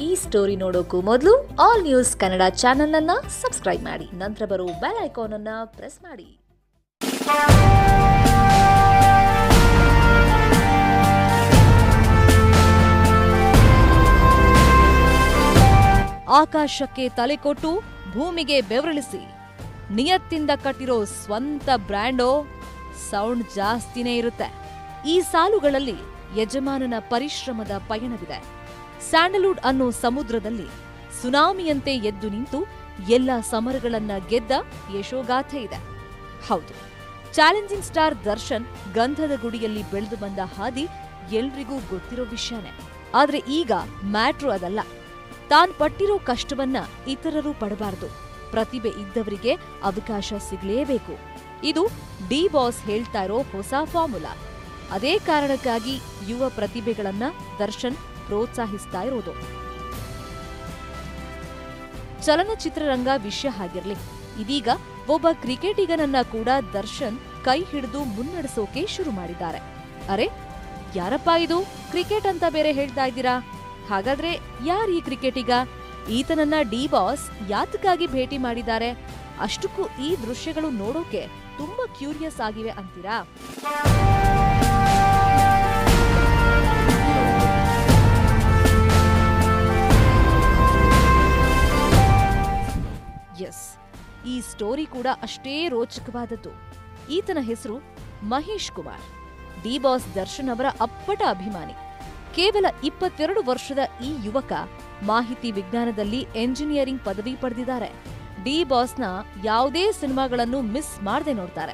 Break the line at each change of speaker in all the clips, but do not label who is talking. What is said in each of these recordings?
ಈ ಸ್ಟೋರಿ ನೋಡೋಕ್ಕೂ ಮೊದಲು ಆಲ್ ನ್ಯೂಸ್ ಕನ್ನಡ ಚಾನೆಲ್ ಅನ್ನ ಸಬ್ಸ್ಕ್ರೈಬ್ ಮಾಡಿ, ನಂತರ ಬರೋ ಬೆಲ್ ಐಕಾನ್ ಅನ್ನ ಪ್ರೆಸ್ ಮಾಡಿ. ಆಕಾಶಕ್ಕೆ ತಲೆ ಕೊಟ್ಟು ಭೂಮಿಗೆ ಬೆವರಿಳಿಸಿ ನಿಯತ್ತಿಂದ ಕಟ್ಟಿರೋ ಸ್ವಂತ ಬ್ರ್ಯಾಂಡೋ ಸೌಂಡ್ ಜಾಸ್ತಿನೇ ಇರುತ್ತೆ. ಈ ಸಾಲುಗಳಲ್ಲಿ ಯಜಮಾನನ ಪರಿಶ್ರಮದ ಪಯಣವಿದೆ. ಸ್ಯಾಂಡಲ್ವುಡ್ ಅನ್ನೋ ಸಮುದ್ರದಲ್ಲಿ ಸುನಾಮಿಯಂತೆ ಎದ್ದು ನಿಂತು ಎಲ್ಲ ಸಮರಗಳನ್ನ ಗೆದ್ದ ಯಶೋಗಾಥೆ ಇದೆ. ಹೌದು, ಚಾಲೆಂಜಿಂಗ್ ಸ್ಟಾರ್ ದರ್ಶನ್ ಗಂಧದ ಗುಡಿಯಲ್ಲಿ ಬೆಳೆದು ಬಂದ ಹಾದಿ ಎಲ್ರಿಗೂ ಗೊತ್ತಿರೋ ವಿಷಯನೇ. ಆದ್ರೆ ಈಗ ಮ್ಯಾಟ್ರು ಅದಲ್ಲ. ತಾನ್ ಪಟ್ಟಿರೋ ಕಷ್ಟವನ್ನ ಇತರರು ಪಡಬಾರದು. ಪ್ರತಿಭೆ ಇದ್ದವರಿಗೆ ಅವಕಾಶ ಸಿಗಲೇಬೇಕು. ಇದು ಡಿ ಬಾಸ್ ಹೇಳ್ತಾ ಇರೋ ಹೊಸ ಫಾರ್ಮುಲಾ. ಅದೇ ಕಾರಣಕ್ಕಾಗಿ ಯುವ ಪ್ರತಿಭೆಗಳನ್ನ ದರ್ಶನ್ ಪ್ರೋತ್ಸಾಹಿಸ್ತಾ ಇರೋದು. ಚಲನಚಿತ್ರರಂಗ ವಿಷಯ ಹಾಗಿರ್ಲಿ, ಇದೀಗ ಒಬ್ಬ ಕ್ರಿಕೆಟಿಗನನ್ನ ಕೂಡ ದರ್ಶನ್ ಕೈ ಹಿಡಿದು ಮುನ್ನಡೆಸೋಕೆ ಶುರು ಮಾಡಿದ್ದಾರೆ. ಅರೆ, ಯಾರಪ್ಪ ಇದು? ಕ್ರಿಕೆಟ್ ಅಂತ ಬೇರೆ ಹೇಳ್ತಾ ಇದ್ದೀರಾ? ಹಾಗಾದ್ರೆ ಯಾರು ಈ ಕ್ರಿಕೆಟಿಗ? ಈತನನ್ನ ಡಿ ಬಾಸ್ ಯಾತಕ್ಕಾಗಿ ಭೇಟಿ ಮಾಡಿದ್ದಾರೆ? ಅಷ್ಟಕ್ಕೂ ಈ ದೃಶ್ಯಗಳು ನೋಡೋಕೆ ತುಂಬಾ ಕ್ಯೂರಿಯಸ್ ಆಗಿವೆ ಅಂತೀರಾ? ಎಸ್, ಈ ಸ್ಟೋರಿ ಕೂಡ ಅಷ್ಟೇ ರೋಚಕವಾದದ್ದು. ಈತನ ಹೆಸರು ಮಹೇಶ್ ಕುಮಾರ್. ಡಿ ಬಾಸ್ ದರ್ಶನ್ ಅವರ ಅಪ್ಪಟ ಅಭಿಮಾನಿ. ಕೇವಲ 22 ವರ್ಷದ ಈ ಯುವಕ ಮಾಹಿತಿ ವಿಜ್ಞಾನದಲ್ಲಿ ಎಂಜಿನಿಯರಿಂಗ್ ಪದವಿ ಪಡೆದಿದ್ದಾರೆ. ಡಿ ಬಾಸ್ನ ಯಾವುದೇ ಸಿನಿಮಾಗಳನ್ನು ಮಿಸ್ ಮಾಡದೆ ನೋಡ್ತಾರೆ.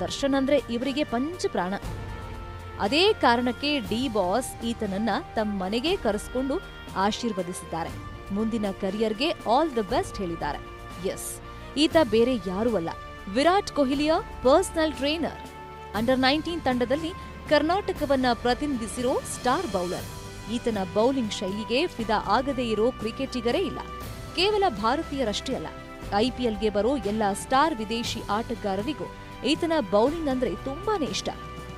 ದರ್ಶನ್ ಅಂದ್ರೆ ಇವರಿಗೆ ಪಂಚಪ್ರಾಣ. ಅದೇ ಕಾರಣಕ್ಕೆ ಡಿ ಬಾಸ್ ಈತನನ್ನ ತಮ್ಮ ಮನೆಗೆ ಕರೆಸಿಕೊಂಡು ಆಶೀರ್ವದಿಸಿದ್ದಾರೆ. ಮುಂದಿನ ಕರಿಯರ್ಗೆ ಆಲ್ ದಿ ಬೆಸ್ಟ್ ಹೇಳಿದ್ದಾರೆ. ಎಸ್, ಈತ ಬೇರೆ ಯಾರೂ ಅಲ್ಲ, ವಿರಾಟ್ ಕೊಹ್ಲಿಯ ಪರ್ಸನಲ್ ಟ್ರೇನರ್. ಅಂಡರ್ 19 ತಂಡದಲ್ಲಿ ಕರ್ನಾಟಕವನ್ನ ಪ್ರತಿನಿಧಿಸಿರೋ ಸ್ಟಾರ್ ಬೌಲರ್. ಈತನ ಬೌಲಿಂಗ್ ಶೈಲಿಗೆ ಫಿದಾ ಆಗದೇ ಇರೋ ಕ್ರಿಕೆಟಿಗರೇ ಇಲ್ಲ. ಕೇವಲ ಭಾರತೀಯರಷ್ಟೇ ಅಲ್ಲ, ಐಪಿಎಲ್ಗೆ ಬರೋ ಎಲ್ಲ ಸ್ಟಾರ್ ವಿದೇಶಿ ಆಟಗಾರರಿಗೂ ಈತನ ಬೌಲಿಂಗ್ ಅಂದ್ರೆ ತುಂಬಾನೇ ಇಷ್ಟ.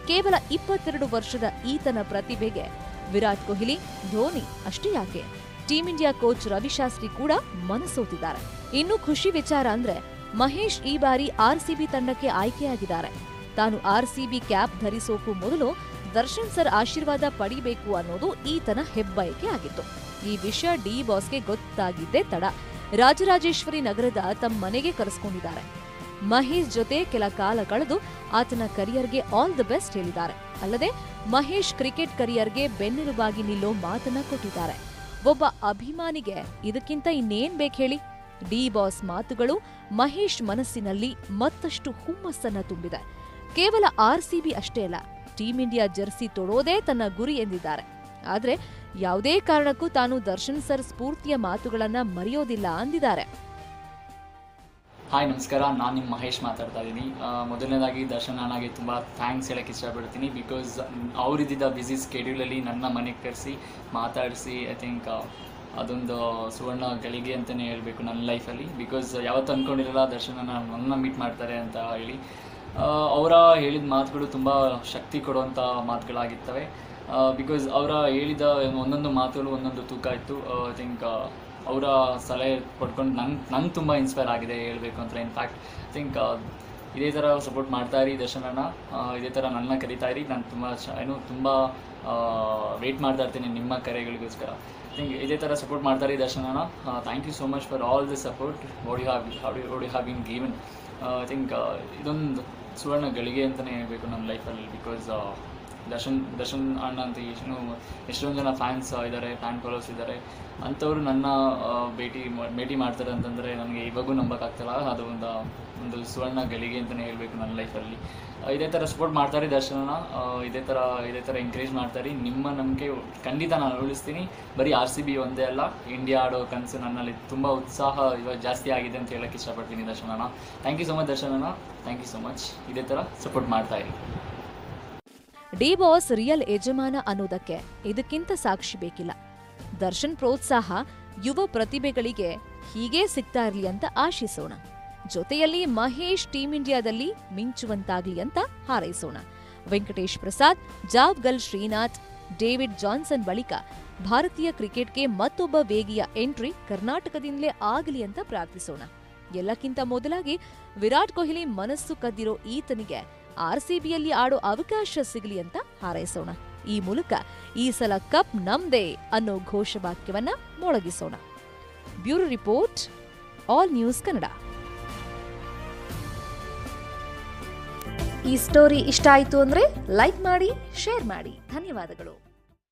ಕೇವಲ 22 ವರ್ಷದ ಈತನ ಪ್ರತಿಭೆಗೆ ವಿರಾಟ್ ಕೊಹ್ಲಿ, ಧೋನಿ ಅಷ್ಟೇ ಯಾಕೆ, ಟೀಂ ಇಂಡಿಯಾ ಕೋಚ್ ರವಿಶಾಸ್ತ್ರಿ ಕೂಡ ಮನಸೋತಿದ್ದಾರೆ. ಇನ್ನು ಖುಷಿ ವಿಚಾರ ಅಂದ್ರೆ ಮಹೇಶ್ ಈ ಬಾರಿ ಆರ್ಸಿಬಿ ತಂಡಕ್ಕೆ ಆಯ್ಕೆಯಾಗಿದ್ದಾರೆ. ತಾನು ಆರ್ಸಿಬಿ ಕ್ಯಾಪ್ ಧರಿಸೋಕು ಮೊದಲು ದರ್ಶನ್ ಸರ್ ಆಶೀರ್ವಾದ ಪಡಿಬೇಕು ಅನ್ನೋದು ಈತನ ಹೆಬ್ಬಯಕೆ ಆಗಿತ್ತು. ಈ ವಿಷಯ ಡಿ ಬಾಸ್ಗೆ ಗೊತ್ತಾಗಿದ್ದೇ ತಡ. ರಾಜರಾಜೇಶ್ವರಿ ನಗರದ ತಮ್ಮ ಮನೆಗೆ ಕರೆಸಿಕೊಂಡಿದ್ದಾರೆ. ಮಹೇಶ್ ಜೊತೆ ಕೆಲ ಕಾಲ ಕಳೆದು ಆತನ ಕರಿಯರ್ಗೆ ಆಲ್ ದಿ ಬೆಸ್ಟ್ ಹೇಳಿದ್ದಾರೆ. ಅಲ್ಲದೆ ಮಹೇಶ್ ಕ್ರಿಕೆಟ್ ಕರಿಯರ್ಗೆ ಬೆನ್ನೆಲುಬಾಗಿ ನಿಲ್ಲೋ ಮಾತನ್ನ ಕೊಟ್ಟಿದ್ದಾರೆ. ಒಬ್ಬ ಅಭಿಮಾನಿಗೆ ಇದಕ್ಕಿಂತ ಇನ್ನೇನ್ ಬೇಕು ಹೇಳಿ? ಡಿ ಬಾಸ್ ಮಾತುಗಳು ಮಹೇಶ್ ಮನಸ್ಸಿನಲ್ಲಿ ಮತ್ತಷ್ಟು ಹುಮ್ಮಸ್ಸನ್ನ ತುಂಬಿದೆ. ಕೇವಲ ಆರ್ಸಿಬಿ ಅಷ್ಟೇ ಅಲ್ಲ, ಟೀಂ ಇಂಡಿಯಾ ಜರ್ಸಿ ತೊಡೋದೇ ತನ್ನ ಗುರಿ ಎಂದಿದ್ದಾರೆ. ಆದ್ರೆ ಯಾವುದೇ ಕಾರಣಕ್ಕೂ ತಾನು ದರ್ಶನ್ ಸರ್ ಸ್ಫೂರ್ತಿಯ ಮಾತುಗಳನ್ನ ಮರೆಯೋದಿಲ್ಲ ಅಂದಿದ್ದಾರೆ.
ಹಾಯ್, ನಮಸ್ಕಾರ. ನಾನು ನಿಮ್ಮ ಮಹೇಶ್ ಮಾತಾಡ್ತಾ ಇದ್ದೀನಿ. ಮೊದಲನೇದಾಗಿ ದರ್ಶನ್ ಅಣ್ಣಗೆ ತುಂಬ ಥ್ಯಾಂಕ್ಸ್ ಹೇಳೋಕ್ಕೆ ಇಷ್ಟಪಡ್ತೀನಿ. ಬಿಕಾಸ್ ಅವರಿದ್ದ ಬ್ಯುಸಿ ಸ್ಕೆಡ್ಯೂಲಲ್ಲಿ ನನ್ನ ಮನೆಗೆ ಕರೆಸಿ ಮಾತಾಡಿಸಿ, ಐ ಥಿಂಕ್ ಅದೊಂದು ಸುವರ್ಣ ಗಳಿಗೆ ಅಂತಲೇ ಹೇಳಬೇಕು ನನ್ನ ಲೈಫಲ್ಲಿ. ಬಿಕಾಸ್ ಯಾವತ್ತೂ ಅಂದ್ಕೊಂಡಿರಲ್ಲ ದರ್ಶನ್ ನನ್ನ ಮೀಟ್ ಮಾಡ್ತಾರೆ ಅಂತ ಹೇಳಿ. ಅವರ ಹೇಳಿದ ಮಾತುಗಳು ತುಂಬ ಶಕ್ತಿ ಕೊಡುವಂಥ ಮಾತುಗಳಾಗಿರ್ತವೆ. ಬಿಕಾಸ್ ಅವರ ಹೇಳಿದ ಒಂದೊಂದು ಮಾತುಗಳು ಒಂದೊಂದು ತೂಕ ಇತ್ತು. ಐ ಥಿಂಕ್ ಅವರ ಸಲಹೆ ಪಡ್ಕೊಂಡು ನಂಗೆ ತುಂಬ ಇನ್ಸ್ಪೈರ್ ಆಗಿದೆ ಹೇಳಬೇಕು ಅಂತ. ಇನ್ಫ್ಯಾಕ್ಟ್ ಐ ಥಿಂಕ್ ಇದೇ ಥರ ಸಪೋರ್ಟ್ ಮಾಡ್ತಾಯಿರಿ ದರ್ಶನ್ ಅಣ್ಣ, ಇದೇ ಥರ ನನ್ನ ಕರೀತಾಯಿರಿ. ನಾನು ತುಂಬ ವೆಯ್ಟ್ ಮಾಡ್ತಾ ಇರ್ತೀನಿ ನಿಮ್ಮ ಕರೆಗಳಿಗೋಸ್ಕರ. ಐ ಥಿಂಕ್ ಇದೇ ಥರ ಸಪೋರ್ಟ್ ಮಾಡ್ತಾಯಿರಿ ದರ್ಶನ್ ಅಣ್ಣ. Thank you so much for all the support what you have been given. I think ಇದೊಂದು ಸುವರ್ಣ ಗಳಿಗೆ ಅಂತಲೇ ಹೇಳಬೇಕು ನನ್ನ ಲೈಫಲ್ಲಿ. ಬಿಕಾಸ್ ದರ್ಶನ್ ಅಣ್ಣ ಅಂತ ಎಷ್ಟೊಂದು ಜನ ಫ್ಯಾನ್ಸ್ ಇದ್ದಾರೆ, ಫ್ಯಾನ್ ಫಾಲೋವರ್ಸ್ ಇದ್ದಾರೆ. ಅಂಥವ್ರು ನನ್ನ ಭೇಟಿ ಮಾಡ್ತಾರೆ ಅಂತಂದರೆ ನನಗೆ ಇವಾಗೂ ನಂಬೋಕ್ಕಾಗ್ತಿಲ್ಲ. ಅದು ಒಂದು ಸುವರ್ಣ ಗಳಿಗೆ ಅಂತಲೇ ಹೇಳಬೇಕು ನನ್ನ ಲೈಫಲ್ಲಿ. ಇದೇ ಥರ ಸಪೋರ್ಟ್ ಮಾಡ್ತಾರೆ ದರ್ಶನ. ಇದೇ ಥರ ಎಂಕರೇಜ್ ಮಾಡ್ತಾರೆ. ನಿಮ್ಮ ನಂಬಿಕೆ ಖಂಡಿತ ನಾನು ಉಳಿಸ್ತೀನಿ. ಬರೀ RCB ಒಂದೇ ಅಲ್ಲ, ಇಂಡಿಯಾ ಆಡೋ ಕನಸು ನನ್ನಲ್ಲಿ ತುಂಬ ಉತ್ಸಾಹ ಇವಾಗ ಜಾಸ್ತಿ ಆಗಿದೆ ಅಂತ ಹೇಳೋಕ್ಕೆ ಇಷ್ಟಪಡ್ತೀನಿ Darshan. Thank you so much Darshan. Thank you so much. ಇದೇ ಥರ ಸಪೋರ್ಟ್ ಮಾಡ್ತಾ ಇರಿ.
ಡಿ ಬಾಸ್ ರಿಯಲ್ ಯಜಮಾನ ಅನ್ನೋದಕ್ಕೆ ಇದಕ್ಕಿಂತ ಸಾಕ್ಷಿ ಬೇಕಿಲ್ಲ. ದರ್ಶನ್ ಪ್ರೋತ್ಸಾಹ ಯುವ ಪ್ರತಿಭೆಗಳಿಗೆ ಹೀಗೇ ಸಿಗ್ತಾ ಇರಲಿ ಅಂತ ಆಶಿಸೋಣ. ಜೊತೆಯಲ್ಲಿ ಮಹೇಶ್ ಟೀಂ ಇಂಡಿಯಾದಲ್ಲಿ ಮಿಂಚುವಂತಾಗ್ಲಿ ಅಂತ ಹಾರೈಸೋಣ. ವೆಂಕಟೇಶ್ ಪ್ರಸಾದ್, ಜಾವ್ಗಲ್ ಶ್ರೀನಾಥ್, ಡೇವಿಡ್ ಜಾನ್ಸನ್ ಬಳಿಕ ಭಾರತೀಯ ಕ್ರಿಕೆಟ್ಗೆ ಮತ್ತೊಬ್ಬ ವೇಗಿಯ ಎಂಟ್ರಿ ಕರ್ನಾಟಕದಿಂದಲೇ ಆಗಲಿ ಅಂತ ಪ್ರಾರ್ಥಿಸೋಣ. ಎಲ್ಲಕ್ಕಿಂತ ಮೊದಲಾಗಿ ವಿರಾಟ್ ಕೊಹ್ಲಿ ಮನಸ್ಸು ಕದ್ದಿರೋ ಈತನಿಗೆ ಆರ್ಸಿಬಿಯಲ್ಲಿ ಆಡೋ ಅವಕಾಶ ಸಿಗಲಿ ಅಂತ ಹಾರೈಸೋಣ. ಈ ಮೂಲಕ ಈ ಸಲ ಕಪ್ ನಮ್ದೇ ಅನ್ನೋ ಘೋಷವಾಕ್ಯವನ್ನ ಮೊಳಗಿಸೋಣ. Bureau report, all news Kannada. ಈ ಸ್ಟೋರಿ ಇಷ್ಟ ಆಯ್ತು ಅಂದ್ರೆ ಲೈಕ್ ಮಾಡಿ, ಶೇರ್ ಮಾಡಿ. ಧನ್ಯವಾದಗಳು.